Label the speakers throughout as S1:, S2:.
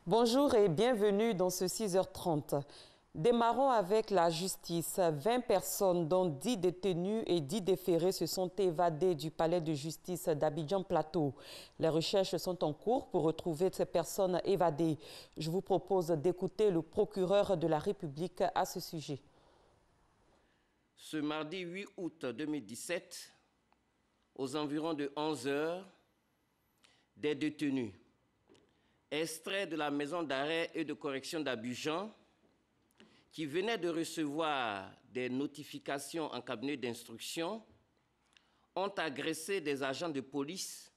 S1: Bonjour et bienvenue dans ce 6h30. Démarrons avec la justice. 20 personnes, dont 10 détenus et 10 déférés, se sont évadées du palais de justice d'Abidjan-Plateau. Les recherches sont en cours pour retrouver ces personnes évadées. Je vous propose d'écouter le procureur de la République à ce sujet.
S2: Ce mardi 8 août 2017, aux environs de 11 h, des détenus extraits de la maison d'arrêt et de correction d'Abidjan, qui venaient de recevoir des notifications en cabinet d'instruction, ont agressé des agents de police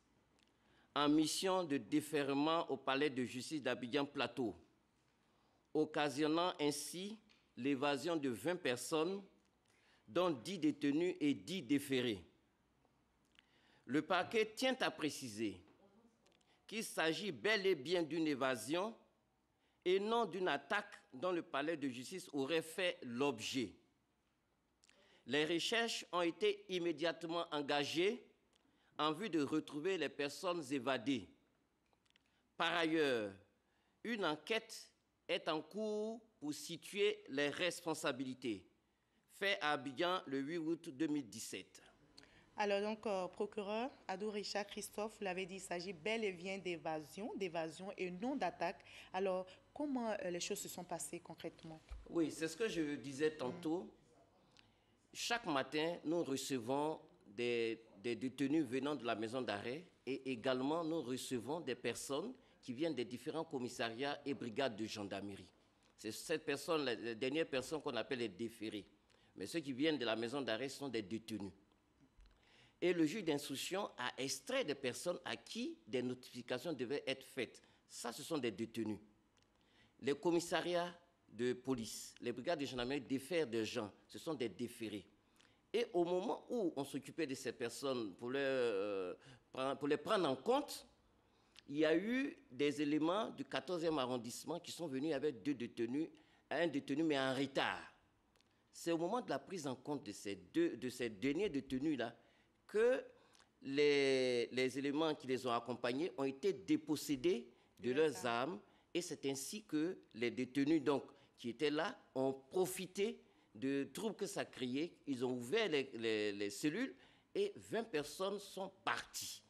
S2: en mission de déferrement au palais de justice d'Abidjan-Plateau, occasionnant ainsi l'évasion de 20 personnes, dont 10 détenus et 10 déférés. Le parquet tient à préciser qu'il s'agit bel et bien d'une évasion et non d'une attaque dont le palais de justice aurait fait l'objet. Les recherches ont été immédiatement engagées en vue de retrouver les personnes évadées. Par ailleurs, une enquête est en cours pour situer les responsabilités. Fait à Abidjan le 8 août 2017.
S3: Alors donc, procureur Adou Richard Christophe, vous l'avez dit, il s'agit bel et bien d'évasion et non d'attaque. Alors, comment les choses se sont passées concrètement?
S2: Oui, c'est ce que je disais tantôt. Chaque matin, nous recevons des détenus venant de la maison d'arrêt et également nous recevons des personnes qui viennent des différents commissariats et brigades de gendarmerie. C'est cette personne, les dernières personnes qu'on appelle les déférés. Mais ceux qui viennent de la maison d'arrêt sont des détenus. Et le juge d'instruction a extrait des personnes à qui des notifications devaient être faites. Ça, ce sont des détenus. Les commissariats de police, les brigades de gendarmerie défèrent des gens, ce sont des déférés. Et au moment où on s'occupait de ces personnes pour les prendre en compte, il y a eu des éléments du 14e arrondissement qui sont venus avec deux détenus, un détenu mais en retard. C'est au moment de la prise en compte de ces derniers détenus-là que les éléments qui les ont accompagnés ont été dépossédés de leurs armes, et c'est ainsi que les détenus donc, qui étaient là ont profité de troubles que ça créait. Ils ont ouvert les cellules et 20 personnes sont parties.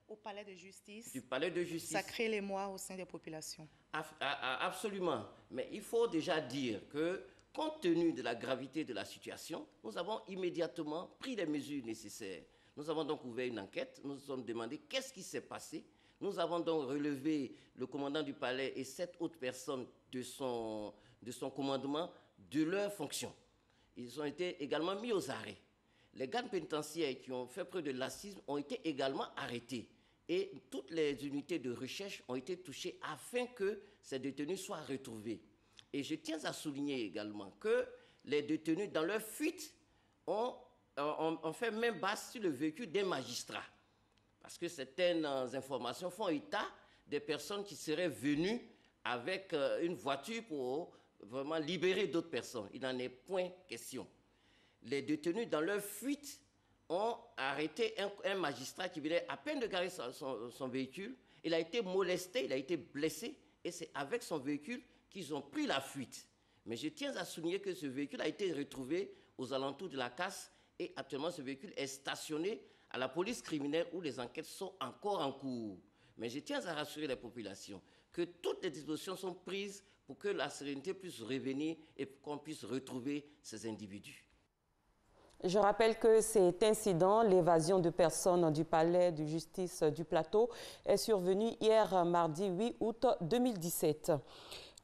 S3: Au palais de justice.
S2: Du palais de justice.
S3: Ça crée l'émoi au sein des populations.
S2: Absolument. Mais il faut déjà dire que, compte tenu de la gravité de la situation, nous avons immédiatement pris les mesures nécessaires. Nous avons donc ouvert une enquête, nous nous sommes demandé qu'est-ce qui s'est passé. Nous avons donc relevé le commandant du palais et 7 autres personnes de son commandement de leurs fonctions. Ils ont été également mis aux arrêts. Les gardes pénitentiaires qui ont fait preuve de laxisme ont été également arrêtés. Et toutes les unités de recherche ont été touchées afin que ces détenus soient retrouvés. Et je tiens à souligner également que les détenus, dans leur fuite, ont fait main basse sur le véhicule des magistrats. Parce que certaines informations font état des personnes qui seraient venues avec une voiture pour vraiment libérer d'autres personnes. Il n'en est point question. Les détenus, dans leur fuite, ont arrêté un magistrat qui venait à peine de garer son véhicule. Il a été molesté, il a été blessé, et c'est avec son véhicule qu'ils ont pris la fuite. Mais je tiens à souligner que ce véhicule a été retrouvé aux alentours de la Casse, et actuellement ce véhicule est stationné à la police criminelle où les enquêtes sont encore en cours. Mais je tiens à rassurer les populations que toutes les dispositions sont prises pour que la sérénité puisse revenir et qu'on puisse retrouver ces individus.
S1: Je rappelle que cet incident, l'évasion de personnes du palais de justice du Plateau, est survenu hier mardi 8 août 2017.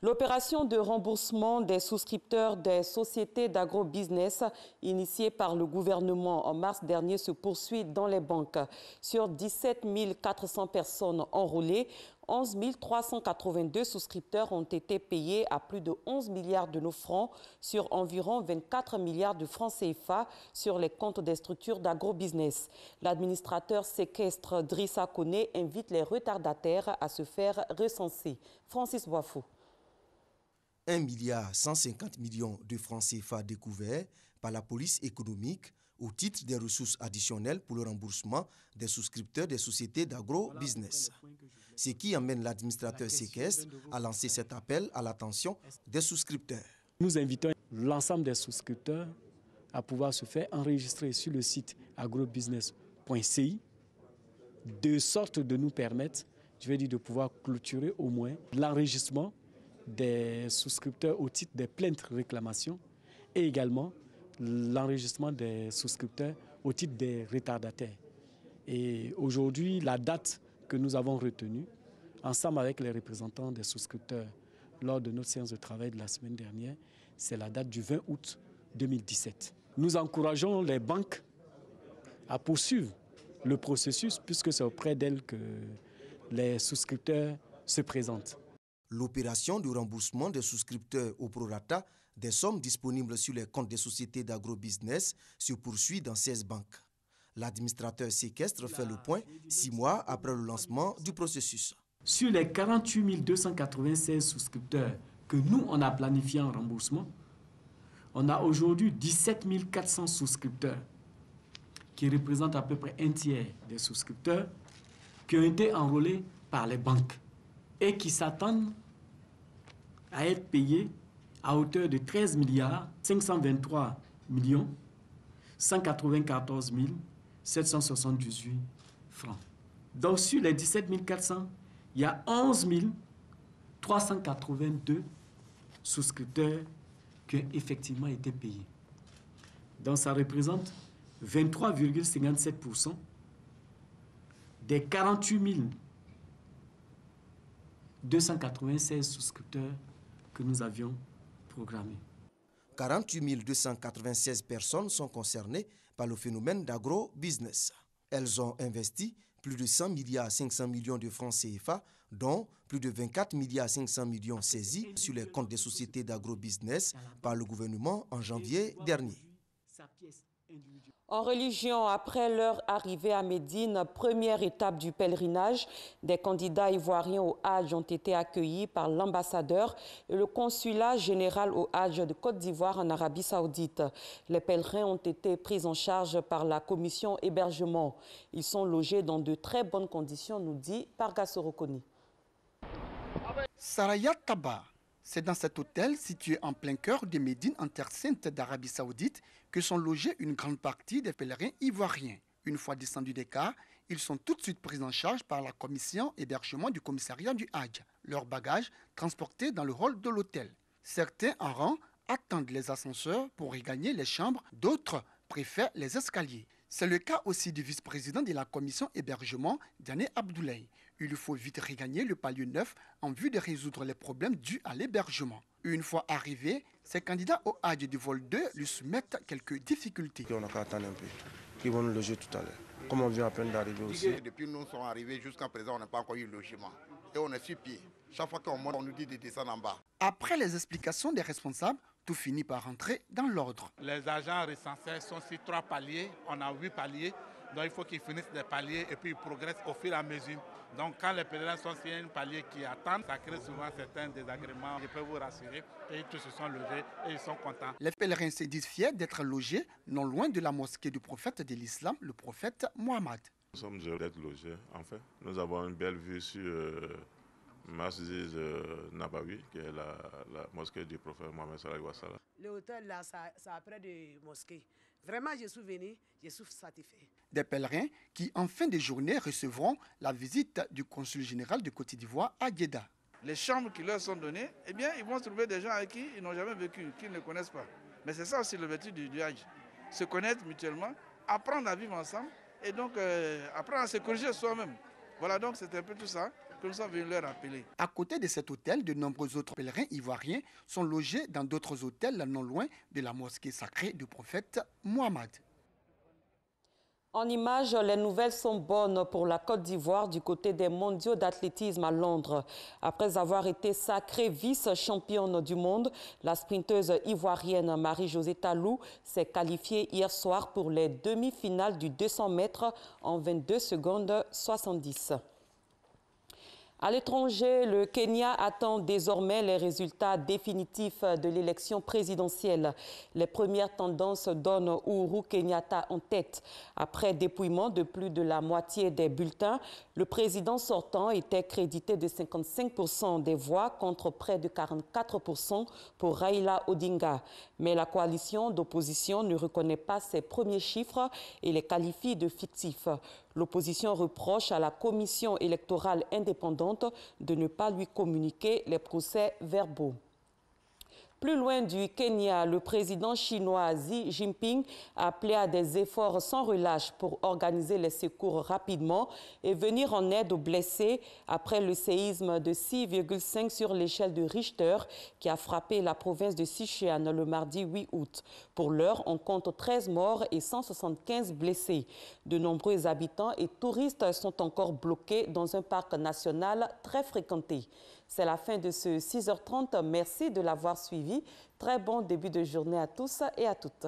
S1: L'opération de remboursement des souscripteurs des sociétés d'agrobusiness initiée par le gouvernement en mars dernier se poursuit dans les banques. Sur 17 400 personnes enrôlées, 11 382 souscripteurs ont été payés à plus de 11 milliards de nos francs sur environ 24 milliards de francs CFA sur les comptes des structures d'agrobusiness. L'administrateur séquestre Drissa Koné invite les retardataires à se faire recenser. Francis Boifou.
S4: 1,150 milliard de francs CFA découverts par la police économique au titre des ressources additionnelles pour le remboursement des souscripteurs des sociétés d'agro-business. Ce qui amène l'administrateur séquestre à lancer cet appel à l'attention des souscripteurs.
S5: Nous invitons l'ensemble des souscripteurs à pouvoir se faire enregistrer sur le site agrobusiness.ci de sorte de nous permettre, de pouvoir clôturer au moins l'enregistrement des souscripteurs au titre des plaintes réclamations et également l'enregistrement des souscripteurs au titre des retardataires. Et aujourd'hui, la date que nous avons retenue, ensemble avec les représentants des souscripteurs lors de notre séance de travail de la semaine dernière, c'est la date du 20 août 2017. Nous encourageons les banques à poursuivre le processus puisque c'est auprès d'elles que les souscripteurs se présentent.
S4: L'opération de remboursement des souscripteurs au prorata des sommes disponibles sur les comptes des sociétés d'agrobusiness se poursuit dans 16 banques. L'administrateur séquestre fait le point 6 mois après le lancement du processus.
S5: Sur les 48 296 souscripteurs que nous, on a planifié en remboursement, on a aujourd'hui 17 400 souscripteurs qui représentent à peu près un tiers des souscripteurs qui ont été enrôlés par les banques et qui s'attendent à être payés à hauteur de 13 523 194 778 francs. Donc sur les 17 400, il y a 11 382 souscripteurs qui ont effectivement été payés. Donc ça représente 23,57% des 48 296 souscripteurs que nous avions programmés.
S4: 48 296 personnes sont concernées par le phénomène d'agro-business. Elles ont investi plus de 100 milliards 500 millions de francs CFA, dont plus de 24 milliards 500 millions saisis sur les comptes des sociétés d'agro-business par le gouvernement en janvier dernier.
S1: En religion, après leur arrivée à Médine, première étape du pèlerinage, des candidats ivoiriens au Hadj ont été accueillis par l'ambassadeur et le consulat général au Hadj de Côte d'Ivoire en Arabie Saoudite. Les pèlerins ont été pris en charge par la commission hébergement. Ils sont logés dans de très bonnes conditions, nous dit Parga Sorokoni.
S6: Saraya Taba, c'est dans cet hôtel situé en plein cœur de Médine en terre sainte d'Arabie Saoudite que sont logés une grande partie des pèlerins ivoiriens. Une fois descendus des cars, ils sont tout de suite pris en charge par la commission hébergement du commissariat du Hadj. Leurs bagages transportés dans le hall de l'hôtel. Certains en rang attendent les ascenseurs pour regagner les chambres, d'autres préfèrent les escaliers. C'est le cas aussi du vice-président de la commission hébergement, Diané Abdoulaye. Il faut vite regagner le palier neuf en vue de résoudre les problèmes dus à l'hébergement. Une fois arrivés, ces candidats au Hadj du vol 2 lui soumettent quelques difficultés.
S7: On n'a qu'à attendre un peu, qui vont nous loger tout à l'heure. Comme on vient à peine d'arriver aussi.
S8: Depuis nous sommes arrivés jusqu'à présent, on n'a pas encore eu le logement. Et on est sur pied. Chaque fois qu'on monte, on nous dit de descendre en bas.
S6: Après les explications des responsables, tout finit par rentrer dans l'ordre.
S9: Les agents recensés sont sur 3 paliers, on a 8 paliers. Donc il faut qu'ils finissent les paliers et puis ils progressent au fur et à mesure. Donc quand les pèlerins sont sur un palier qui attendent, ça crée souvent certains désagréments. Je peux vous rassurer, et tous se sont logés et ils sont contents.
S6: Les pèlerins se disent fiers d'être logés non loin de la mosquée du prophète de l'islam, le prophète Mohammed.
S10: Nous sommes heureux d'être logés, en fait. Nous avons une belle vue sur Masjid Nabawi, qui est la mosquée du prophète Mohammed sallallahu alayhi wa sallam.
S11: Le hôtel là, ça a près de mosquée. Vraiment, je suis venu, je suis satisfait.
S6: Des pèlerins qui, en fin de journée, recevront la visite du consul général de Côte d'Ivoire à Jeddah.
S12: Les chambres qui leur sont données, eh bien, ils vont trouver des gens avec qui ils n'ont jamais vécu, qu'ils ne connaissent pas. Mais c'est ça aussi le vertu du Hadj. Se connaître mutuellement, apprendre à vivre ensemble et donc apprendre à se corriger soi-même. Voilà, donc c'est un peu tout ça que nous sommes venus leur rappeler.
S6: À côté de cet hôtel, de nombreux autres pèlerins ivoiriens sont logés dans d'autres hôtels non loin de la mosquée sacrée du prophète Mohammed.
S1: En images, les nouvelles sont bonnes pour la Côte d'Ivoire du côté des mondiaux d'athlétisme à Londres. Après avoir été sacrée vice-championne du monde, la sprinteuse ivoirienne Marie-Josée Talou s'est qualifiée hier soir pour les demi-finales du 200 mètres en 22 secondes 70. À l'étranger, le Kenya attend désormais les résultats définitifs de l'élection présidentielle. Les premières tendances donnent Uhuru Kenyatta en tête. Après dépouillement de plus de la moitié des bulletins, le président sortant était crédité de 55% des voix contre près de 44% pour Raila Odinga. Mais la coalition d'opposition ne reconnaît pas ces premiers chiffres et les qualifie de fictifs. L'opposition reproche à la commission électorale indépendante de ne pas lui communiquer les procès-verbaux. Plus loin du Kenya, le président chinois Xi Jinping a appelé à des efforts sans relâche pour organiser les secours rapidement et venir en aide aux blessés après le séisme de 6,5 sur l'échelle de Richter qui a frappé la province de Sichuan le mardi 8 août. Pour l'heure, on compte 13 morts et 175 blessés. De nombreux habitants et touristes sont encore bloqués dans un parc national très fréquenté. C'est la fin de ce 6h30. Merci de l'avoir suivi. Très bon début de journée à tous et à toutes.